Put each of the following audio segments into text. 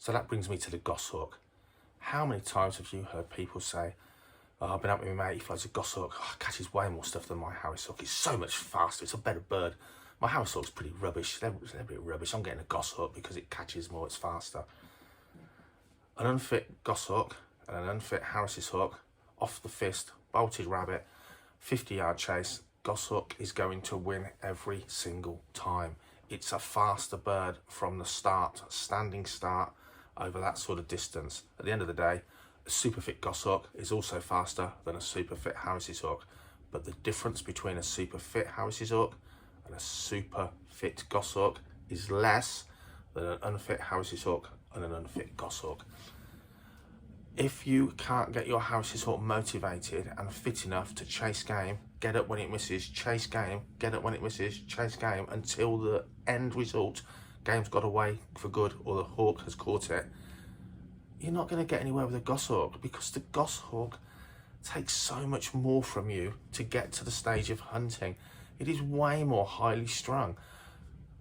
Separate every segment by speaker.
Speaker 1: So that brings me to the goshawk. How many times have you heard people say, oh, I've been out with my mate, he flies a goshawk, oh, catches way more stuff than my harrisawk, it's so much faster, it's a better bird. My harrisawk's pretty rubbish, they're a bit rubbish, I'm getting a goshawk because it catches more, it's faster. An unfit goshawk and an unfit harrisawk, off the fist, bolted rabbit, 50-yard chase, goshawk is going to win every single time. It's a faster bird from the start, standing start, over that sort of distance. At the end of the day, a super fit goshawk is also faster than a super fit harrisawk, but the difference between a super fit harrisawk and a super fit goshawk is less than an unfit harrisawk and an unfit goshawk. If you can't get your harrisawk motivated and fit enough to chase game, get up when it misses, chase game, get up when it misses, chase game, until the end result, game's got away for good or the hawk has caught it, you're not going to get anywhere with a goshawk, because the goshawk takes so much more from you to get to the stage of hunting. It is way more highly strung.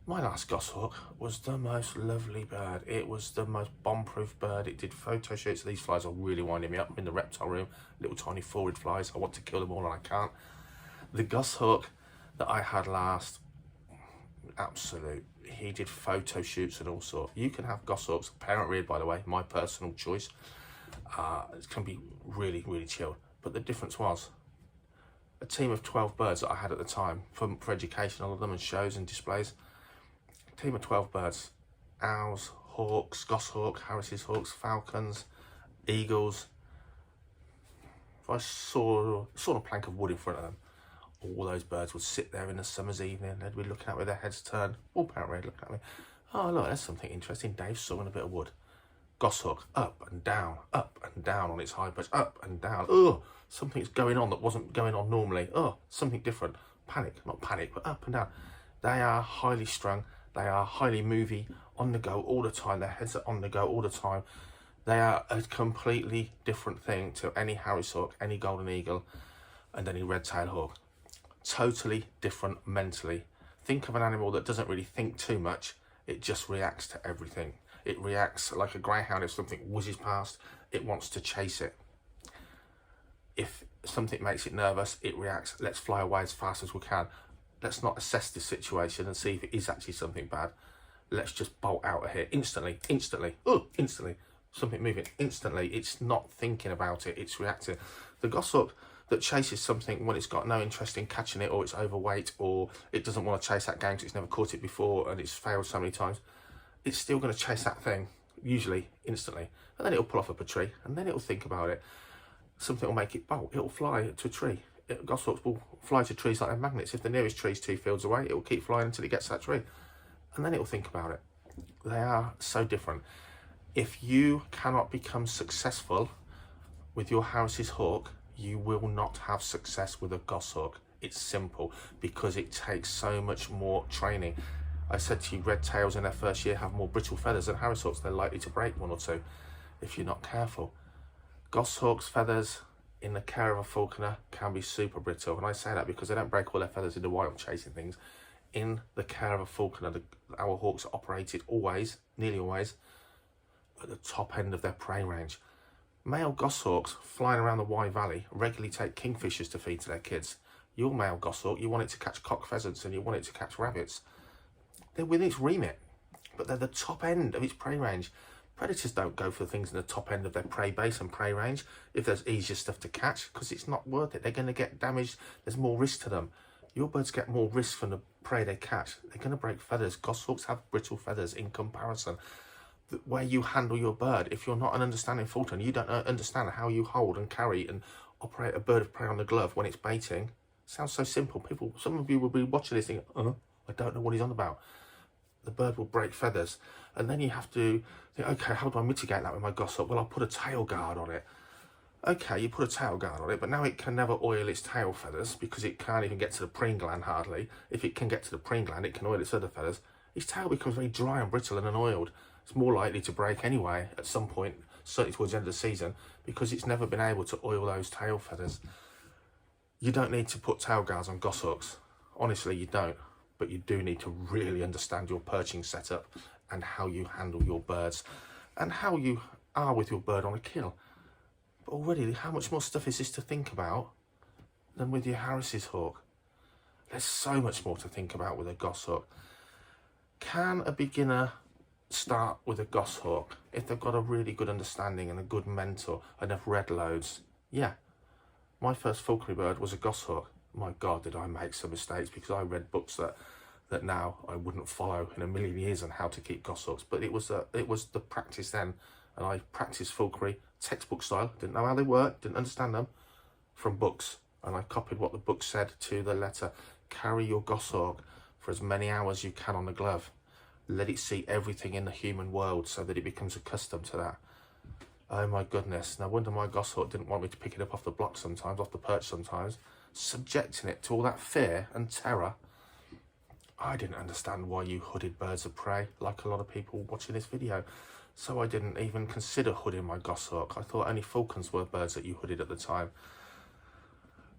Speaker 1: My last goshawk was the most lovely bird. It was the most bomb-proof bird. It did photo shoots. These flies are really winding me up. I'm in the reptile room, little tiny forward flies. I want to kill them all and I can't. The goshawk that I had last, absolute, he did photo shoots and all sorts. You can have goshawks, parent reared by the way, my personal choice. It can be really, really chilled. But the difference was, a team of 12 birds that I had at the time, for educational of them and shows and displays, a team of 12 birds, owls, hawks, goshawk, harrisawks, falcons, eagles. If I saw a plank of wood in front of them, all those birds would sit there in a summer's evening. They'd be looking at me with their heads turned, all parent reared, looking at me. Oh look, that's something interesting. Dave's sawing a bit of wood. Goshawk, up and down on its high perch, up and down. Oh, something's going on that wasn't going on normally. Oh, something different. Panic, not panic, but up and down. They are highly strung. They are highly movie, on the go all the time. Their heads are on the go all the time. They are a completely different thing to any harrisawk, any golden eagle, and any red-tailed hawk. Totally different mentally. Think of an animal that doesn't really think too much. It just reacts to everything. It reacts like a greyhound. If something whizzes past, it wants to chase it. If something makes it nervous, it reacts, let's fly away as fast as we can. Let's not assess this situation and see if it is actually something bad. Let's just bolt out of here instantly. Oh, instantly. Something moving, instantly. It's not thinking about it, it's reacting. The goshawk that chases something when it's got no interest in catching it, or it's overweight, or it doesn't want to chase that game because it's never caught it before and it's failed so many times, it's still going to chase that thing, usually instantly. And then it'll pull off up a tree, and then it'll think about it. Something will make it bolt, it'll fly to a tree. Goshawks will fly to trees like they're magnets. If the nearest tree is 2 fields away, it will keep flying until it gets to that tree. And then it'll think about it. They are so different. If you cannot become successful with your harrisawk, you will not have success with a goshawk. It's simple, because it takes so much more training. I said to you, redtails in their first year have more brittle feathers than harrisawks. They're likely to break 1 or 2 if you're not careful. Goshawks' feathers in the care of a falconer can be super brittle, and I say that because they don't break all their feathers in the wild chasing things. In the care of a falconer, our hawks are operated always, nearly always, at the top end of their prey range. Male goshawks flying around the Wye Valley regularly take kingfishers to feed to their kids. Your male goshawk, you want it to catch cock pheasants and you want it to catch rabbits. They're within its remit, but they're the top end of its prey range. Predators don't go for things in the top end of their prey base and prey range if there's easier stuff to catch, because it's not worth it. They're going to get damaged. There's more risk to them. Your birds get more risk from the prey they catch. They're going to break feathers. Goshawks have brittle feathers in comparison. The way you handle your bird, if you're not an understanding falconer, you don't understand how you hold and carry and operate a bird of prey on the glove when it's baiting. Sounds so simple. Some of you will be watching this thinking, I don't know what he's on about. The bird will break feathers, and then you have to think, okay, how do I mitigate that with my goshawk? Well, I'll put a tail guard on it. Okay, you put a tail guard on it, but now it can never oil its tail feathers because it can't even get to the preen gland hardly. If it can get to the preen gland, it can oil its other feathers. Its tail becomes very dry and brittle and unoiled. It's more likely to break anyway at some point, certainly towards the end of the season, because it's never been able to oil those tail feathers. You don't need to put tail guards on goshawks. Honestly, you don't. But you do need to really understand your perching setup and how you handle your birds. and how you are with your bird on a kill. But already, how much more stuff is this to think about than with your Harris's hawk? There's so much more to think about with a goshawk. Can a beginner start with a goshawk if they've got a really good understanding and a good mentor, enough red loads? Yeah. My first falconry bird was a goshawk. My God, did I make some mistakes, because I read books that now I wouldn't follow in a million years on how to keep goshawks. But it was the practice then, and I practiced falconry textbook style. Didn't know how they worked, didn't understand them, from books, and I copied what the book said to the letter. Carry your goshawk for as many hours you can on the glove. Let it see everything in the human world so that it becomes accustomed to that. Oh my goodness, no wonder my goshawk didn't want me to pick it up off the block sometimes, off the perch sometimes, subjecting it to all that fear and terror. I didn't understand why you hooded birds of prey, like a lot of people watching this video. So I didn't even consider hooding my goshawk. I thought only falcons were birds that you hooded at the time.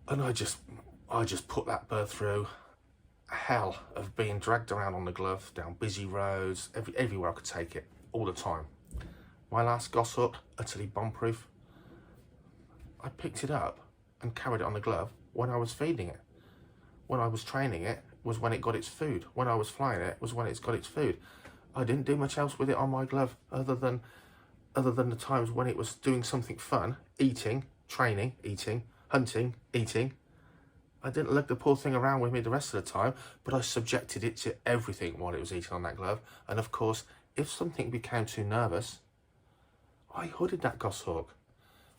Speaker 1: And I just put that bird through hell of being dragged around on the glove, down busy roads, everywhere I could take it, all the time. My last goshawk, utterly bomb-proof, I picked it up and carried it on the glove when I was feeding it. When I was training it was when it got its food. When I was flying it was when it's got its food. I didn't do much else with it on my glove other than the times when it was doing something fun, eating, training, eating, hunting, eating. I didn't lug the poor thing around with me the rest of the time, but I subjected it to everything while it was eating on that glove. And of course, if something became too nervous, I hooded that goshawk.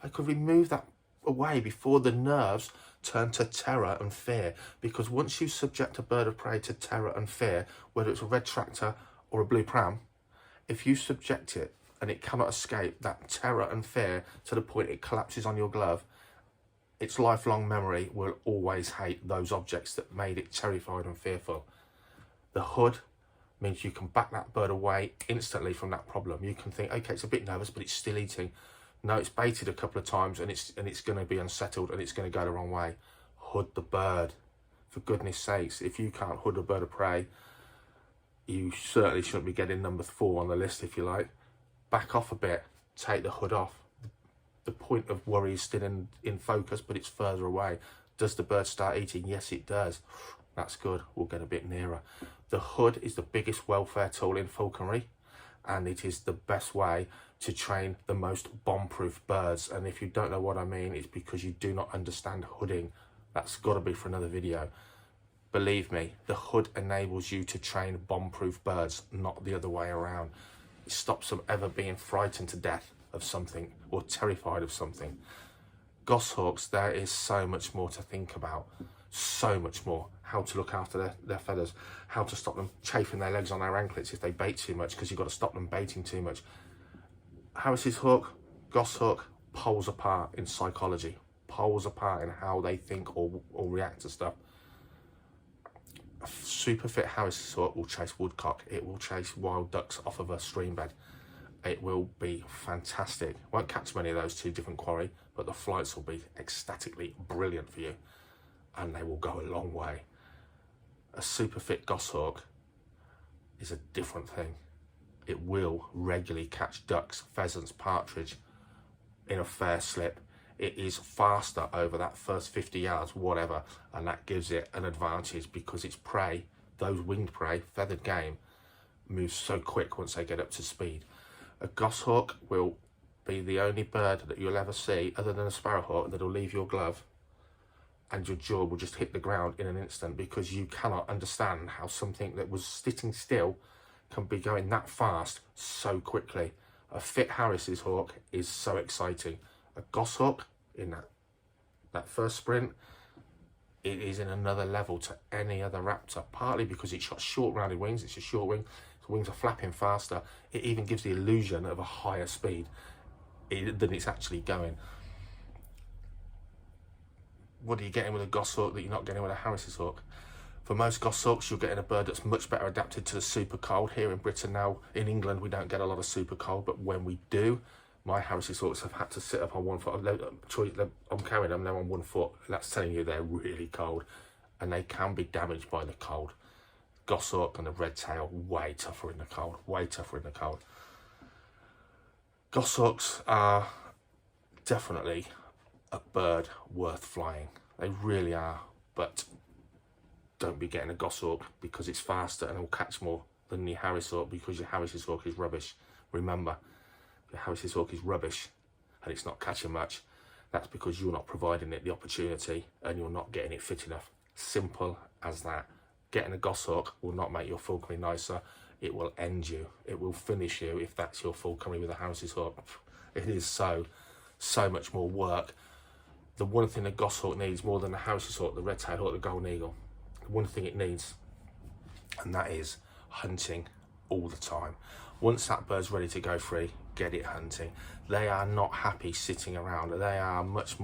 Speaker 1: I could remove that away before the nerves turn to terror and fear, because once you subject a bird of prey to terror and fear, whether it's a red tractor or a blue pram, if you subject it and it cannot escape that terror and fear to the point it collapses on your glove, its lifelong memory will always hate those objects that made it terrified and fearful. The hood means you can back that bird away instantly from that problem. You can think, okay, it's a bit nervous, but it's still eating. No, it's baited a couple of times and it's going to be unsettled and it's going to go the wrong way. Hood the bird. For goodness sakes, if you can't hood a bird of prey, you certainly shouldn't be getting number 4 on the list, if you like. Back off a bit, take the hood off. The point of worry is still in focus, but it's further away. Does the bird start eating? Yes, it does. That's good. We'll get a bit nearer. The hood is the biggest welfare tool in falconry, and it is the best way to train the most bomb-proof birds. And if you don't know what I mean, it's because you do not understand hooding. That's got to be for another video. Believe me, the hood enables you to train bomb-proof birds, not the other way around. It stops them ever being frightened to death of something or terrified of something. Goshawks, there is so much more to think about. So much more. How to look after their feathers, how to stop them chafing their legs on their anklets if they bait too much, because you've got to stop them baiting too much. Harris's hawk, goshawk, poles apart in psychology, poles apart in how they think or react to stuff. A super fit Harris's hawk will chase woodcock, it will chase wild ducks off of a stream bed. It will be fantastic. Won't catch many of those 2 different quarry, but the flights will be ecstatically brilliant for you, and they will go a long way. A super fit goshawk is a different thing. It will regularly catch ducks, pheasants, partridge in a fair slip. It is faster over that first 50 yards, whatever, and that gives it an advantage because its prey, those winged prey, feathered game, moves so quick once they get up to speed. A goshawk will be the only bird that you'll ever see, other than a sparrowhawk, that'll leave your glove and your jaw will just hit the ground in an instant, because you cannot understand how something that was sitting still can be going that fast so quickly. A fit Harris's hawk is so exciting. A goshawk in that first sprint, it is in another level to any other raptor, partly because it's got short rounded wings, it's a short wing, the wings are flapping faster, it even gives the illusion of a higher speed than it's actually going. What are you getting with a goshawk that you're not getting with a Harris's hawk? For most goshawks, you're getting a bird that's much better adapted to the super cold. Here in Britain now, in England, we don't get a lot of super cold, but when we do, my Harris's hawks have had to sit up on 1 foot. I'm carrying them now on 1 foot. That's telling you they're really cold, and they can be damaged by the cold. Goshawk and the Redtail, way tougher in the cold, way tougher in the cold. Goshawks are definitely a bird worth flying. They really are, but don't be getting a goshawk because it's faster and will catch more than your Harris hawk, because your Harris hawk is rubbish. Remember, your Harris hawk is rubbish and it's not catching much. That's because you're not providing it the opportunity and you're not getting it fit enough. Simple as that. Getting a goshawk will not make your falconry nicer. It will end you. It will finish you if that's your falconry with a Harris hawk. It is so much more work. The one thing a goshawk needs more than the Harris hawk, the Redtail hawk, the golden eagle, the one thing it needs, and that is hunting all the time. Once that bird's ready to go free, get it hunting. They are not happy sitting around. They are much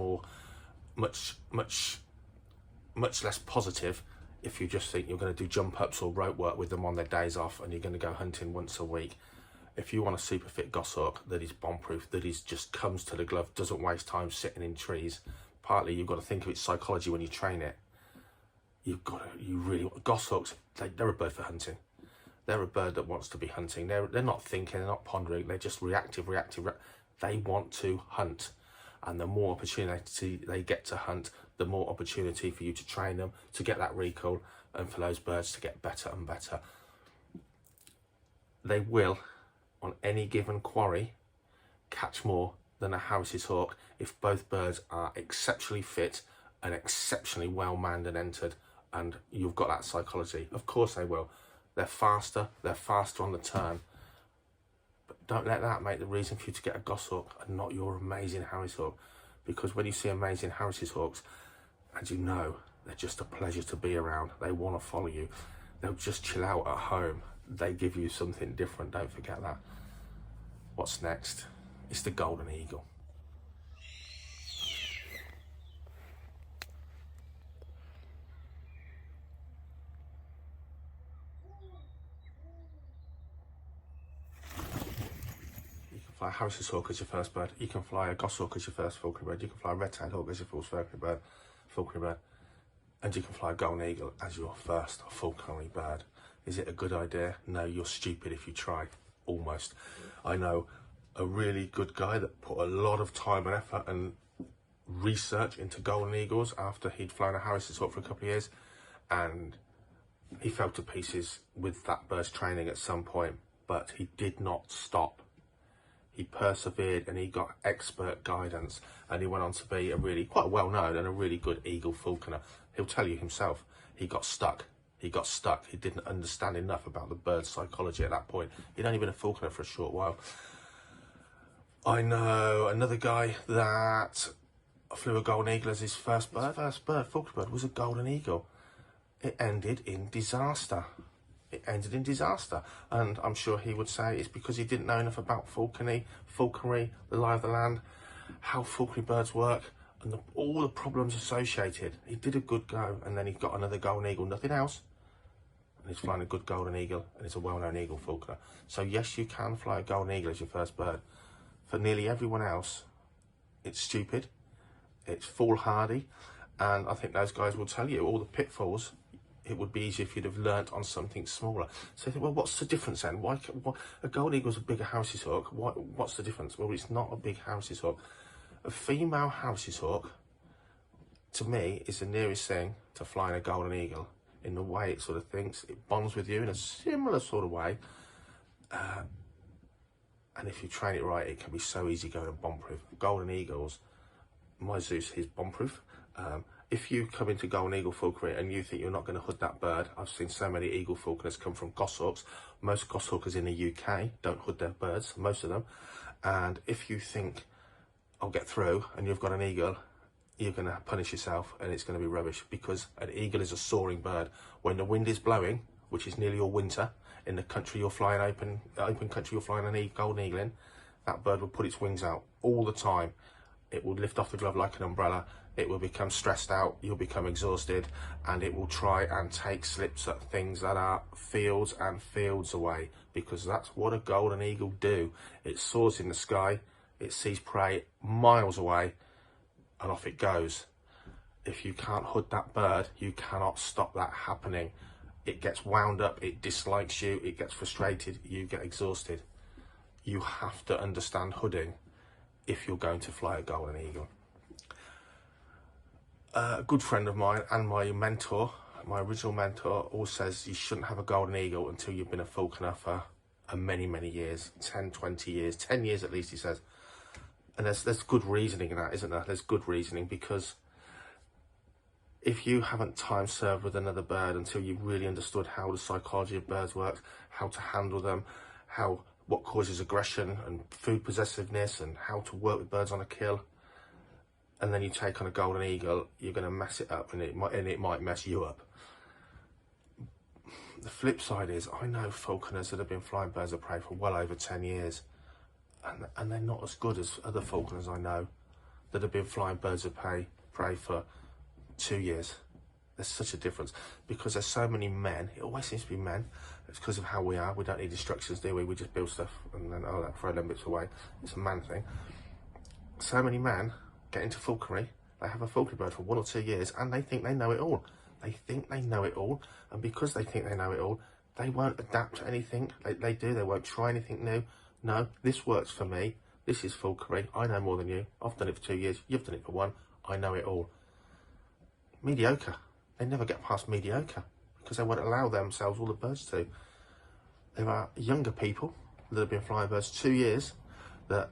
Speaker 1: less positive if you just think you're going to do jump ups or rope work with them on their days off and you're going to go hunting once a week. If you want a super fit goshawk that is bomb proof, that is just comes to the glove, doesn't waste time sitting in trees, partly you've got to think of its psychology when you train it. Goshawks, they're a bird for hunting. They're a bird that wants to be hunting. They're not thinking, they're not pondering, they're just reactive. They want to hunt. And the more opportunity they get to hunt, the more opportunity for you to train them, to get that recall, and for those birds to get better and better. They will, on any given quarry, catch more than a Harris's hawk if both birds are exceptionally fit and exceptionally well manned and entered, and you've got that psychology. Of course they will. They're faster on the turn. But don't let that make the reason for you to get a goshawk and not your amazing Harris hawk. Because when you see amazing Harris's hawks, and you know, they're just a pleasure to be around. They want to follow you. They'll just chill out at home. They give you something different, don't forget that. What's next? It's the golden eagle. Fly a Harris's hawk as your first bird. You can fly a goshawk as your first falconry bird. You can fly a Redtail hawk as your first falconry bird. And you can fly a golden eagle as your first falconry bird. Is it a good idea? No, you're stupid if you try. Almost. I know a really good guy that put a lot of time and effort and research into golden eagles after he'd flown a Harris's hawk for a couple of years, and he fell to pieces with that bird's training at some point, but he did not stop. He persevered and he got expert guidance, and he went on to be a really quite well known and a really good eagle falconer. He'll tell you himself, he got stuck. He didn't understand enough about the bird's psychology at that point. He'd only been a falconer for a short while. I know another guy that flew a golden eagle as his first bird. Falconry bird was a golden eagle. It ended in disaster. And I'm sure he would say it's because he didn't know enough about falconry, the lie of the land, how falconry birds work, and all the problems associated. He did a good go, and then he got another golden eagle, nothing else, and he's flying a good golden eagle, and he's a well-known eagle falconer. So yes, you can fly a golden eagle as your first bird. For nearly everyone else, it's stupid, it's foolhardy, and I think those guys will tell you all the pitfalls. It would be easier if you'd have learnt on something smaller. So you think, well, what's the difference then? Why a golden eagle's a bigger Harris's hawk? What's the difference? Well, it's not a big Harris's hawk. A female Harris's hawk, to me, is the nearest thing to flying a golden eagle in the way it sort of thinks. It bonds with you in a similar sort of way. And if you train it right, it can be so easy going and bomb-proof. Golden eagles, my Zeus is bomb-proof. If you come into golden eagle falconry and you think you're not going to hood that bird, I've seen so many eagle falconers come from goshawks. Most goshawkers in the UK don't hood their birds, most of them. And if you think, I'll get through, and you've got an eagle, you're going to punish yourself, and it's going to be rubbish, because an eagle is a soaring bird. When the wind is blowing, which is nearly all winter, in the country you're flying, open country you're flying a golden eagle in, that bird will put its wings out all the time. It will lift off the glove like an umbrella. It will become stressed out, you'll become exhausted, and it will try and take slips at things that are fields and fields away, because that's what a golden eagle do. It soars in the sky, it sees prey miles away, and off it goes. If you can't hood that bird, you cannot stop that happening. It gets wound up, it dislikes you, it gets frustrated, you get exhausted. you have to understand hooding if you're going to fly a golden eagle. A good friend of mine and my mentor, my original mentor, always says you shouldn't have a golden eagle until you've been a falconer for many, many years, 10, 20 years, 10 years at least, he says. And there's good reasoning in that, isn't there? There's good reasoning, because if you haven't time served with another bird until you've really understood how the psychology of birds works, how to handle them, what causes aggression and food possessiveness, and how to work with birds on a kill, and then you take on a golden eagle, you're going to mess it up, and it might mess you up. The flip side is, I know falconers that have been flying birds of prey for well over 10 years, and they're not as good as other falconers I know that have been flying birds of prey for 2 years. There's such a difference, because there's so many men. It always seems to be men. It's because of how we are. We don't need instructions, do we? We just build stuff and then, oh, throw them bits away. It's a man thing. So many men get into falconry. They have a falconry bird for 1 or 2 years, and they think they know it all. They think they know it all, and because they think they know it all, they won't adapt to anything. They won't try anything new. No, this works for me. This is falconry. I know more than you. I've done it for 2 years. You've done it for 1. I know it all. Mediocre. They never get past mediocre because they won't allow themselves all the birds to. There are younger people that have been flying birds 2 years that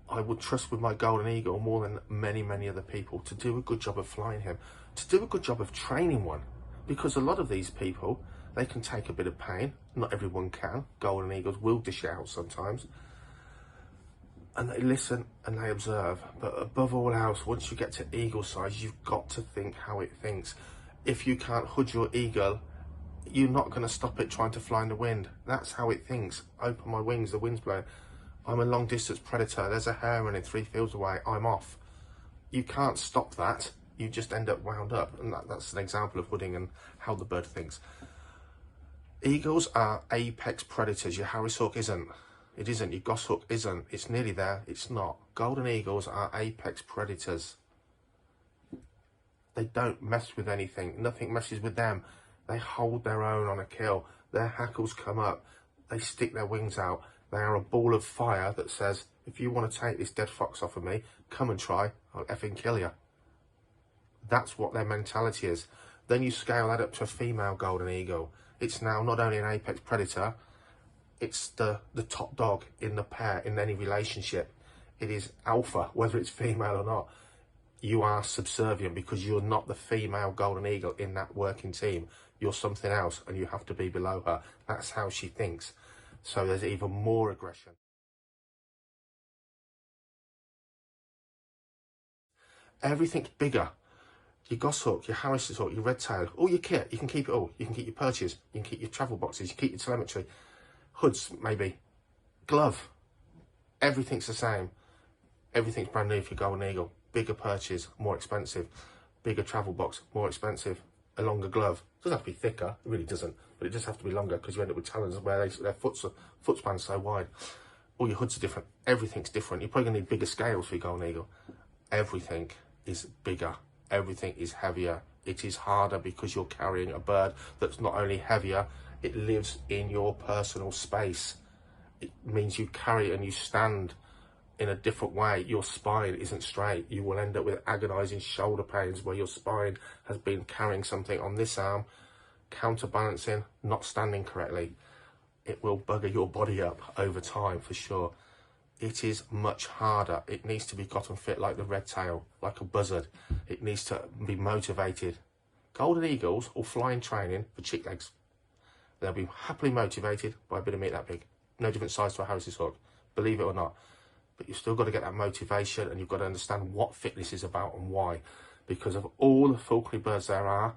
Speaker 1: I would trust with my golden eagle more than many, many other people to do a good job of flying him, to do a good job of training one, because a lot of these people, they can take a bit of pain. Not everyone can. Golden eagles will dish it out sometimes. And they listen and they observe. But above all else, once you get to eagle size, you've got to think how it thinks. If you can't hood your eagle, you're not going to stop it trying to fly in the wind. That's how it thinks. Open my wings, the wind's blowing. I'm a long distance predator. There's a hare running 3 fields away. I'm off. You can't stop that. You just end up wound up. And that's an example of hooding and how the bird thinks. Eagles are apex predators. Your Harris hawk isn't. It isn't. Your goshawk isn't. It's nearly there. It's not. Golden eagles are apex predators. They don't mess with anything. Nothing messes with them. They hold their own on a kill. Their hackles come up. They stick their wings out. They are a ball of fire that says, if you want to take this dead fox off of me, come and try. I'll effing kill you. That's what their mentality is. Then you scale that up to a female golden eagle. It's now not only an apex predator, it's the top dog in the pair, in any relationship. It is alpha, whether it's female or not. You are subservient because you're not the female golden eagle in that working team. You're something else and you have to be below her. That's how she thinks. So there's even more aggression. Everything's bigger. Your goshawk, your Harris hawk, your Redtail, all your kit, you can keep it all. You can keep your perches, you can keep your travel boxes, you can keep your telemetry, hoods maybe, glove. Everything's the same. Everything's brand new for your golden eagle. Bigger perches, more expensive. Bigger travel box, more expensive. A longer glove. It doesn't have to be thicker, it really doesn't, but it does have to be longer because you end up with talons where their footspan's so wide. All your hoods are different. Everything's different. You're probably going to need bigger scales for your golden eagle. Everything is bigger. Everything is heavier. It is harder because you're carrying a bird that's not only heavier, it lives in your personal space. It means you carry it and you stand in a different way. Your spine isn't straight. You will end up with agonizing shoulder pains where your spine has been carrying something on this arm, counterbalancing, not standing correctly. It will bugger your body up over time for sure. It is much harder. It needs to be gotten fit like the Redtail, like a buzzard. It needs to be motivated. Golden eagles will fly in training for chick legs. They'll be happily motivated by a bit of meat that big. No different size to a Harris hawk, believe it or not. But you've still got to get that motivation and you've got to understand what fitness is about and why. Because of all the falconry birds there are,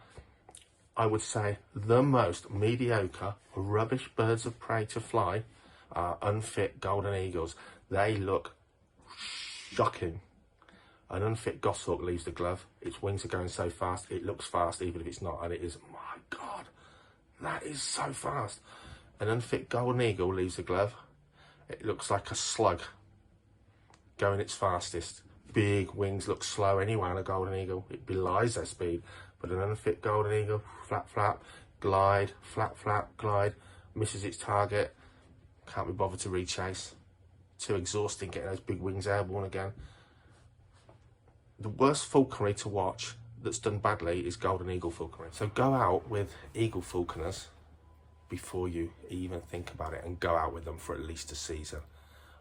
Speaker 1: I would say the most mediocre, rubbish birds of prey to fly are unfit golden eagles. They look shocking. An unfit goshawk leaves the glove. Its wings are going so fast, it looks fast even if it's not. And it is, my God, that is so fast. An unfit golden eagle leaves the glove. It looks like a slug going its fastest. Big wings look slow anyway on a golden eagle. It belies their speed. But an unfit golden eagle, flap, flap, glide, flap, flap, glide, misses its target, can't be bothered to rechase. too exhausting getting those big wings airborne again. The worst falconry to watch that's done badly is golden eagle falconry. So go out with eagle falconers before you even think about it, and go out with them for at least a season.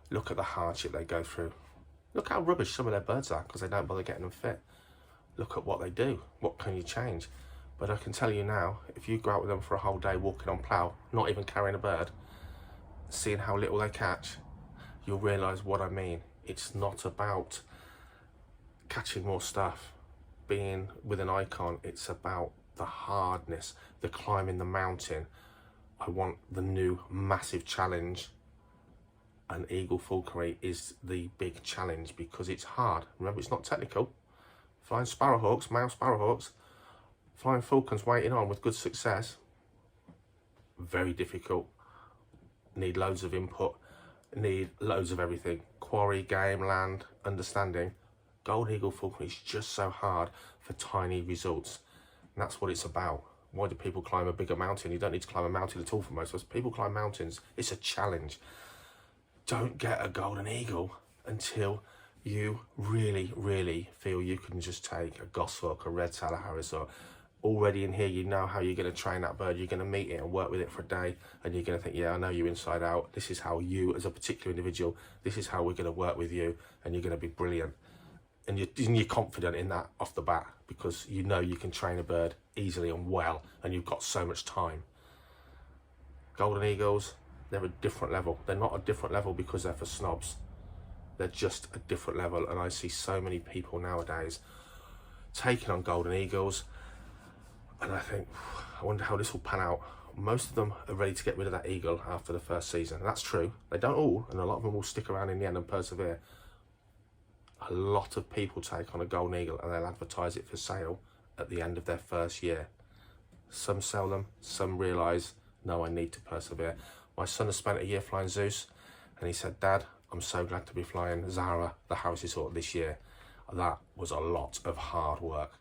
Speaker 1: Look at the hardship they go through. Look how rubbish some of their birds are because they don't bother getting them fit. Look at what they do. What can you change? But I can tell you now, if you go out with them for a whole day walking on plough, not even carrying a bird, seeing how little they catch, you'll realise what I mean. It's not about catching more stuff, being with an icon. It's about the hardness, the climbing the mountain. I want the new massive challenge, and eagle falconry is the big challenge because it's hard. Remember, it's not technical. Flying sparrowhawks, male sparrowhawks, flying falcons waiting on with good success, very difficult. Need loads of input, need loads of everything. Quarry, game, land, understanding. Golden eagle falconry is just so hard for tiny results. And that's what it's about. Why do people climb a bigger mountain? You don't need to climb a mountain at all for most of us. People climb mountains. It's a challenge. Don't get a golden eagle until you really, really feel you can just take a goshawk, a redtail, a harrison. Already in here, you know how you're going to train that bird. You're going to meet it and work with it for a day, and you're going to think, yeah, I know you inside out. This is how you, as a particular individual, this is how we're going to work with you, and you're going to be brilliant. And you're confident in that off the bat because you know you can train a bird easily and well, and you've got so much time. Golden eagles, they're a different level. They're not a different level because they're for snobs. They're just a different level, and I see so many people nowadays taking on golden eagles, and I think, I wonder how this will pan out. Most of them are ready to get rid of that eagle after the first season. And that's true. They don't all, and a lot of them will stick around in the end and persevere. A lot of people take on a golden eagle and they'll advertise it for sale at the end of their first year. Some sell them, some realise, no, I need to persevere. My son has spent a year flying Zeus, and he said, Dad, I'm so glad to be flying Zara, the Harris Hawk, this year. That was a lot of hard work.